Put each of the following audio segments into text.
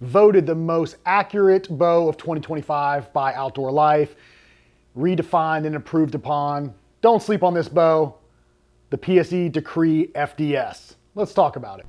voted the most accurate bow of 2025 by Outdoor Life, redefined and improved upon. Don't sleep on this bow, the PSE Decree FDS. Let's talk about it.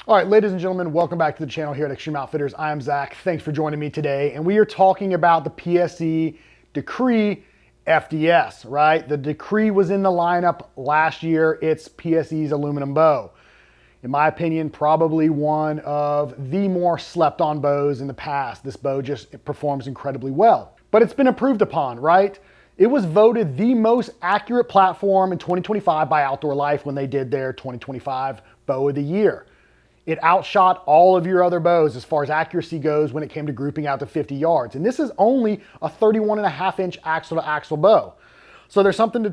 All right, ladies and gentlemen, welcome back to the channel here at Extreme Outfitters. I am Zach. Thanks for joining me today. And we are talking about the PSE Decree FDS, right? The Decree was in the lineup last year. It's PSE's aluminum bow. In my opinion, probably one of the more slept on bows in the past. This bow just performs incredibly well. But it's been improved upon, right? It was voted the most accurate platform in 2025 by Outdoor Life when they did their 2025 Bow of the Year. It outshot all of your other bows as far as accuracy goes when it came to grouping out to 50 yards. And this is only a 31.5-inch axle to axle bow. So there's something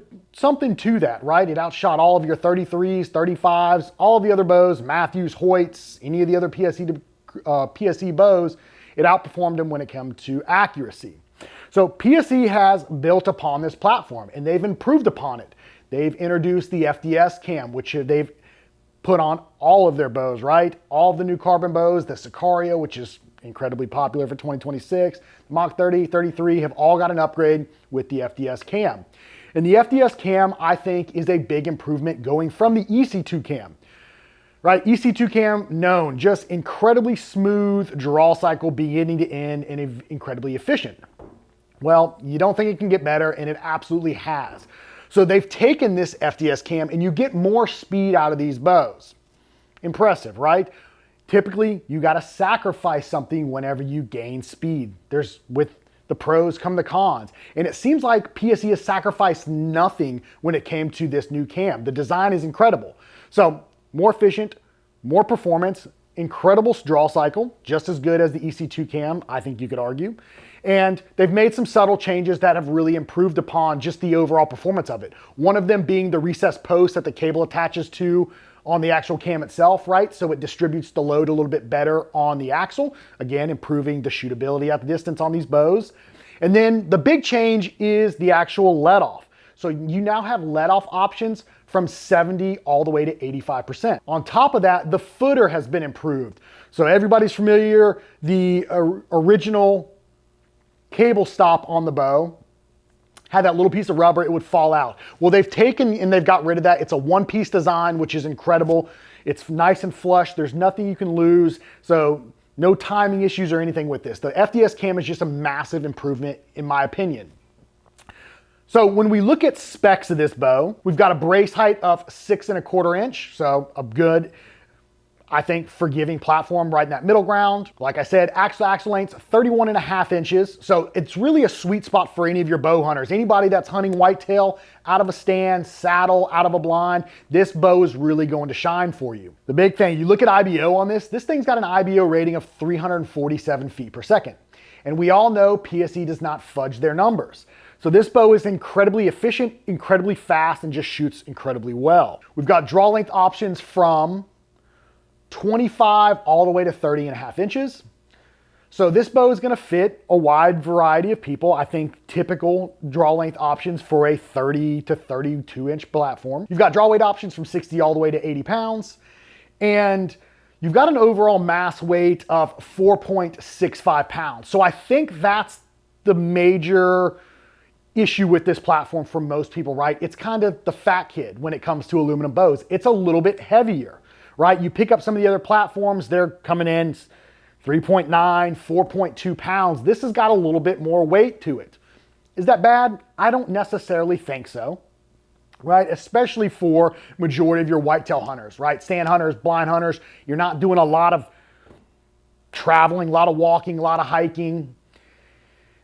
to that, right? It outshot all of your 33s, 35s, all of the other bows, Matthews, Hoyts, any of the other PSE bows. It outperformed them when it came to accuracy. So PSE has built upon this platform and they've improved upon it. They've introduced the FDS cam, which they've put on all of their bows, right? All of the new carbon bows, the Sicario, which is incredibly popular for 2026, the Mach 30, 33 have all got an upgrade with the FDS cam. And the FDS cam, I think, is a big improvement going from the EC2 cam, right? EC2 cam, known, just incredibly smooth draw cycle beginning to end and incredibly efficient. Well, you don't think it can get better, and it absolutely has. So they've taken this FDS cam and you get more speed out of these bows. Impressive, right? Typically, you got to sacrifice something whenever you gain speed. With the pros come the cons. And it seems like PSE has sacrificed nothing when it came to this new cam. The design is incredible. So more efficient, more performance, incredible draw cycle, just as good as the EC2 cam, I think you could argue. And they've made some subtle changes that have really improved upon just the overall performance of it. One of them being the recessed post that the cable attaches to on the actual cam itself, right? So it distributes the load a little bit better on the axle. Again, improving the shootability at the distance on these bows. And then the big change is the actual let off. So you now have let off options from 70 all the way to 85%. On top of that, the footer has been improved. So everybody's familiar, the original cable stop on the bow had that little piece of rubber, it would fall out. Well, they've taken and they've got rid of that. It's a one-piece design, which is incredible. It's nice and flush. There's nothing you can lose. So no timing issues or anything with this. The FDS cam is just a massive improvement in my opinion. So when we look at specs of this bow, we've got a brace height of 6.25 inch. So a good, I think, forgiving platform right in that middle ground. Like I said, axle to axle length, 31.5 inches. So it's really a sweet spot for any of your bow hunters. Anybody that's hunting whitetail out of a stand, saddle, out of a blind, this bow is really going to shine for you. The big thing, you look at IBO on this thing's got an IBO rating of 347 feet per second. And we all know PSE does not fudge their numbers. So this bow is incredibly efficient, incredibly fast, and just shoots incredibly well. We've got draw length options from 25 all the way to 30.5 inches. So this bow is going to fit a wide variety of people. I think typical draw length options for a 30 to 32 inch platform. You've got draw weight options from 60 all the way to 80 pounds. And you've got an overall mass weight of 4.65 pounds. So I think that's the major issue with this platform for most people, right? It's kind of the fat kid when it comes to aluminum bows. It's a little bit heavier, right? You pick up some of the other platforms, they're coming in 3.9, 4.2 pounds. This has got a little bit more weight to it. Is that bad? I don't necessarily think so, right? Especially for majority of your whitetail hunters, right? Stand hunters, blind hunters. You're not doing a lot of traveling, a lot of walking, a lot of hiking.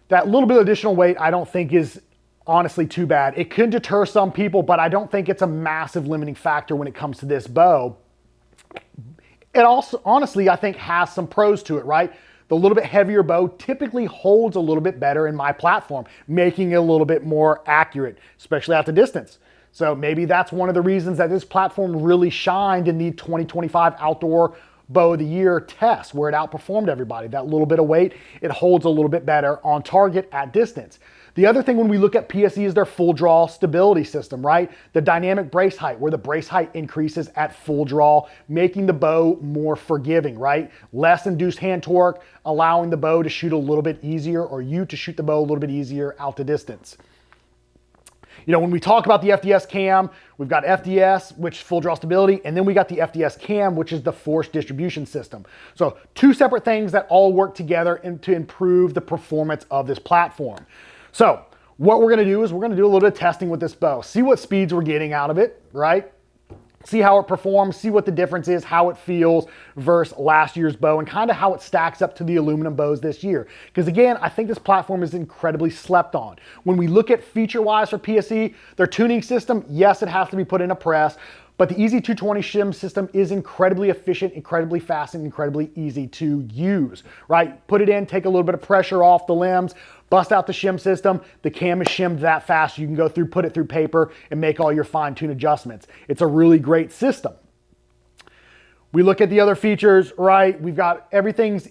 That little bit of additional weight I don't think is honestly too bad. It could deter some people, but I don't think it's a massive limiting factor when it comes to this bow. It also, honestly, I think has some pros to it, right? The little bit heavier bow typically holds a little bit better in my platform, making it a little bit more accurate, especially at the distance. So maybe that's one of the reasons that this platform really shined in the 2025 Outdoor Bow of the Year test, where it outperformed everybody. That little bit of weight, it holds a little bit better on target at distance. The other thing when we look at PSE is their full draw stability system, right? The dynamic brace height, where the brace height increases at full draw, making the bow more forgiving, right? Less induced hand torque, allowing the bow to shoot a little bit easier, or you to shoot the bow a little bit easier out to distance. You know, when we talk about the FDS cam, we've got FDS, which is full draw stability, and then we got the FDS cam, which is the force distribution system. So two separate things that all work together to improve the performance of this platform. So what we're gonna do is we're gonna do a little bit of testing with this bow, see what speeds we're getting out of it, right? See how it performs, see what the difference is, how it feels versus last year's bow, and kind of how it stacks up to the aluminum bows this year. Because again, I think this platform is incredibly slept on. When we look at feature-wise for PSE, their tuning system, yes, it has to be put in a press, but the EZ220 shim system is incredibly efficient, incredibly fast, and incredibly easy to use, right? Put it in, take a little bit of pressure off the limbs, bust out the shim system. The cam is shimmed that fast, you can go through, put it through paper, and make all your fine-tune adjustments. It's a really great system. We look at the other features, right? We've got everything's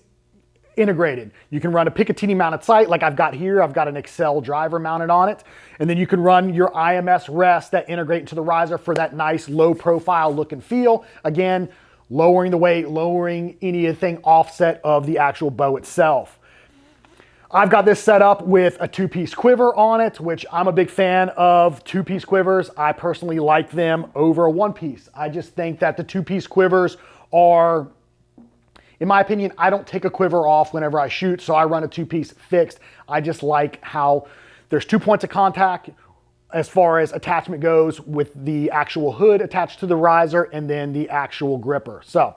integrated. You can run a Picatinny mounted sight like I've got here. I've got an Excel driver mounted on it. And then you can run your IMS rests that integrate into the riser for that nice low profile look and feel. Again, lowering the weight, lowering anything offset of the actual bow itself. I've got this set up with a two-piece quiver on it, which I'm a big fan of two-piece quivers. I personally like them over a one-piece. I just think that the two-piece quivers are, in my opinion, I don't take a quiver off whenever I shoot, so I run a two-piece fixed. I just like how there's 2 points of contact as far as attachment goes with the actual hood attached to the riser and then the actual gripper. So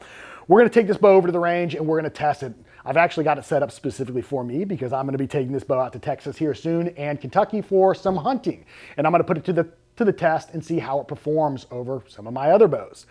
we're gonna take this bow over to the range and we're gonna test it. I've actually got it set up specifically for me because I'm gonna be taking this bow out to Texas here soon and Kentucky for some hunting. And I'm gonna put it to the test and see how it performs over some of my other bows.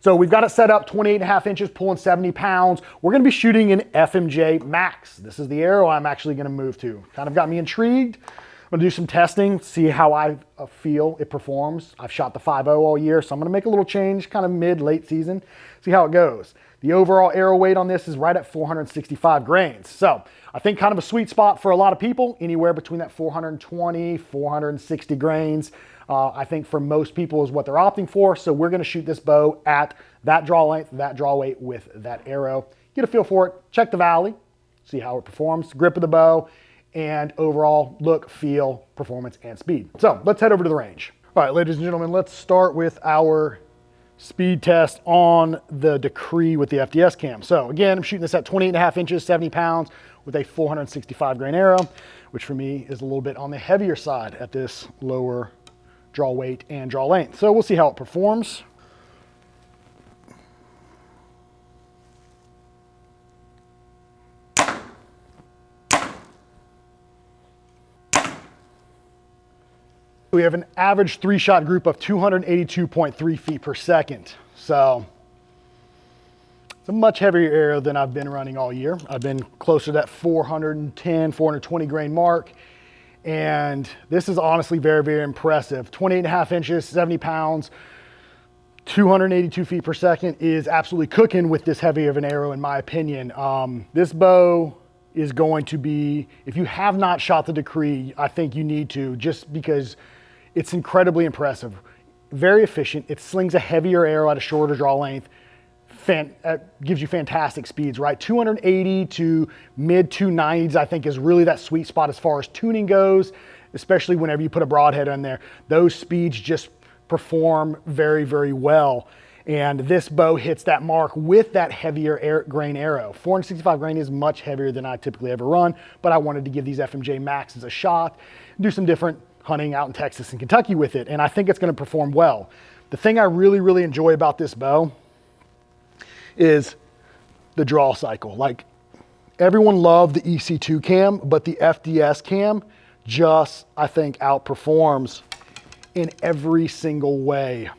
So we've got it set up 28.5 inches, pulling 70 pounds. We're gonna be shooting an FMJ Max. This is the arrow I'm actually gonna move to. Kind of got me intrigued. I'm gonna do some testing, see how I feel it performs. I've shot the 5.0 all year, so I'm gonna make a little change kind of mid-late season, see how it goes. The overall arrow weight on this is right at 465 grains. So I think kind of a sweet spot for a lot of people, anywhere between that 420, 460 grains. I think for most people is what they're opting for. So we're gonna shoot this bow at that draw length, that draw weight with that arrow. Get a feel for it, check the valley, see how it performs, grip of the bow, and overall look, feel, performance, and speed. So let's head over to the range. All right, ladies and gentlemen, let's start with our speed test on the Decree with the FDS cam. So again, I'm shooting this at 28.5 inches, 70 pounds with a 465 grain arrow, which for me is a little bit on the heavier side at this lower draw weight and draw length. So we'll see how it performs. We have an average 3-shot group of 282.3 feet per second. So it's a much heavier arrow than I've been running all year. I've been closer to that 410, 420 grain mark. And this is honestly very, very impressive. 28.5 inches, 70 pounds, 282 feet per second is absolutely cooking with this heavy of an arrow, in my opinion. This bow is going to be, if you have not shot the Decree, I think you need to, just because it's incredibly impressive. Very efficient. It slings a heavier arrow at a shorter draw length. Gives you fantastic speeds, right? 280 to mid 290s, I think, is really that sweet spot as far as tuning goes, especially whenever you put a broadhead in there. Those speeds just perform very, very well. And this bow hits that mark with that heavier grain arrow. 465 grain is much heavier than I typically ever run, but I wanted to give these FMJ Maxes a shot, do some different hunting out in Texas and Kentucky with it, and I think it's gonna perform well. The thing I really, really enjoy about this bow is the draw cycle. Like, everyone loved the EC2 cam, but the FDS cam just, I think, outperforms in every single way.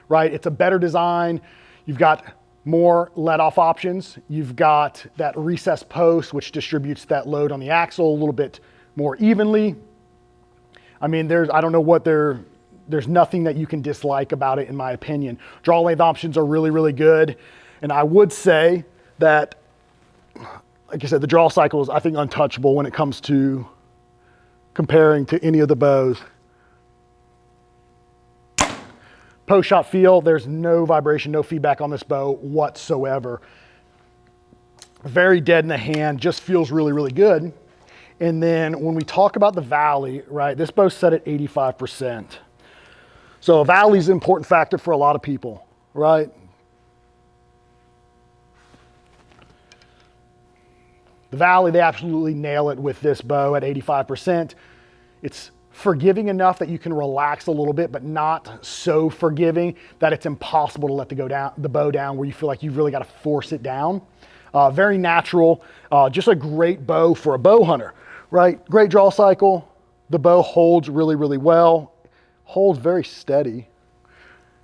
Right? It's a better design. You've got more let-off options. You've got that recessed post, which distributes that load on the axle a little bit more evenly. I mean, there's nothing that you can dislike about it, in my opinion. Draw length options are really, really good. And I would say that, like I said, the draw cycle is, I think, untouchable when it comes to comparing to any of the bows. Post-shot feel, there's no vibration, no feedback on this bow whatsoever. Very dead in the hand, just feels really, really good. And then when we talk about the valley, right, this bow's set at 85%. So a valley is an important factor for a lot of people, right? The valley, they absolutely nail it with this bow at 85%. It's forgiving enough that you can relax a little bit, but not so forgiving that it's impossible to let the bow down where you feel like you've really got to force it down. Very natural, just a great bow for a bow hunter, right? Great draw cycle. The bow holds really, really well. Holds very steady.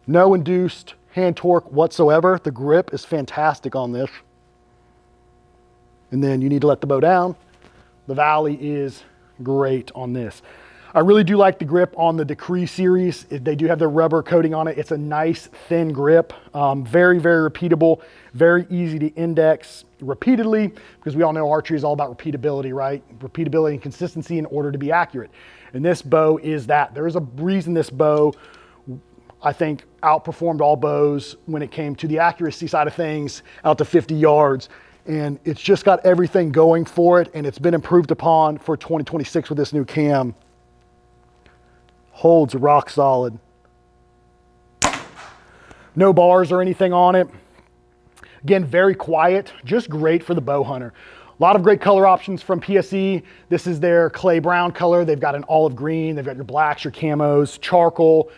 No induced hand torque whatsoever. The grip is fantastic on this. And then you need to let the bow down. The valley is great on this. I really do like the grip on the Decree series. They do have the rubber coating on it. It's a nice thin grip, very, very repeatable, very easy to index repeatedly, because we all know archery is all about repeatability, right? Repeatability and consistency in order to be accurate. And this bow is that. There is a reason this bow, I think, outperformed all bows when it came to the accuracy side of things out to 50 yards. And it's just got everything going for it, and it's been improved upon for 2026 with this new cam. Holds rock solid. No bars or anything on it. Again, very quiet, just great for the bow hunter. A lot of great color options from PSE. This is their clay brown color. They've got an olive green. They've got your blacks, your camos, charcoal.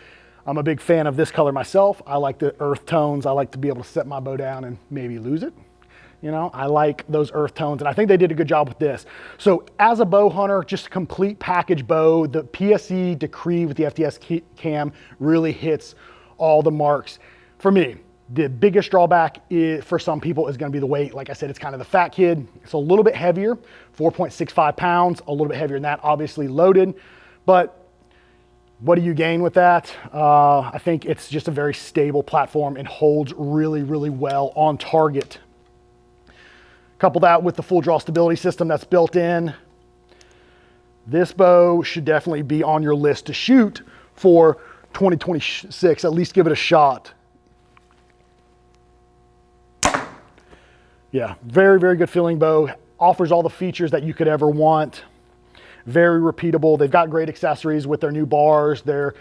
I'm a big fan of this color myself. I like the earth tones. I like to be able to set my bow down and maybe lose it. You know, I like those earth tones, and I think they did a good job with this. So as a bow hunter, just a complete package bow, the PSE Decree with the FDS cam really hits all the marks. For me, the biggest drawback for some people is going to be the weight. Like I said, it's kind of the fat kid. It's a little bit heavier, 4.65 pounds, a little bit heavier than that, obviously loaded. But what do you gain with that? I think it's just a very stable platform and holds really, really well on target. Couple that with the full draw stability system that's built in. This bow should definitely be on your list to shoot for 2026. At least give it a shot. Yeah, very, very good feeling bow. Offers all the features that you could ever want. Very repeatable. They've got great accessories with their new bars, their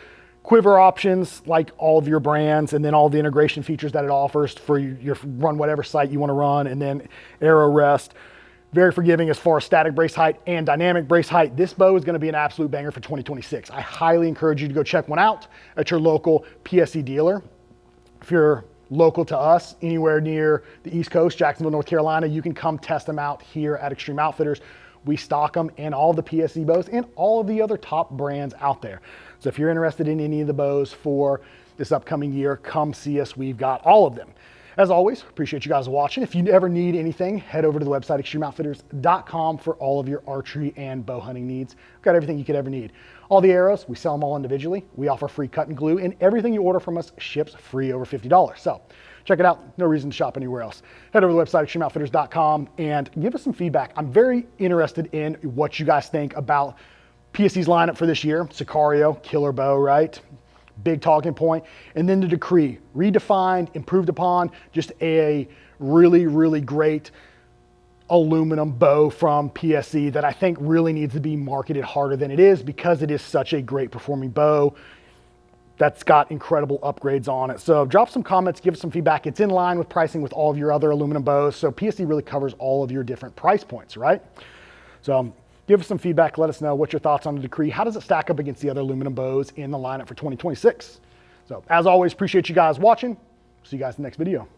quiver options, like all of your brands, and then all the integration features that it offers for your run whatever sight you want to run, and then arrow rest. Very forgiving as far as static brace height and dynamic brace height. This bow is going to be an absolute banger for 2026. I highly encourage you to go check one out at your local PSE dealer. If you're local to us, anywhere near the East Coast, Jacksonville, North Carolina, you can come test them out here at Extreme Outfitters. We stock them and all the PSE bows and all of the other top brands out there. So if you're interested in any of the bows for this upcoming year, come see us. We've got all of them. As always, appreciate you guys watching. If you ever need anything, head over to the website, extremeoutfitters.com, for all of your archery and bow hunting needs. We've got everything you could ever need. All the arrows, we sell them all individually. We offer free cut and glue, and everything you order from us ships free over $50. So check it out. No reason to shop anywhere else. Head over to the website, extremeoutfitters.com, and give us some feedback. I'm very interested in what you guys think about PSE's lineup for this year. Sicario, killer bow, right? Big talking point. And then the Decree, redefined, improved upon, just a really, really great aluminum bow from PSE that I think really needs to be marketed harder than it is, because it is such a great performing bow that's got incredible upgrades on it. So drop some comments, give us some feedback. It's in line with pricing with all of your other aluminum bows. So PSE really covers all of your different price points, right? So give us some feedback. Let us know what your thoughts on the Decree. How does it stack up against the other aluminum bows in the lineup for 2026? So as always, appreciate you guys watching. See you guys in the next video.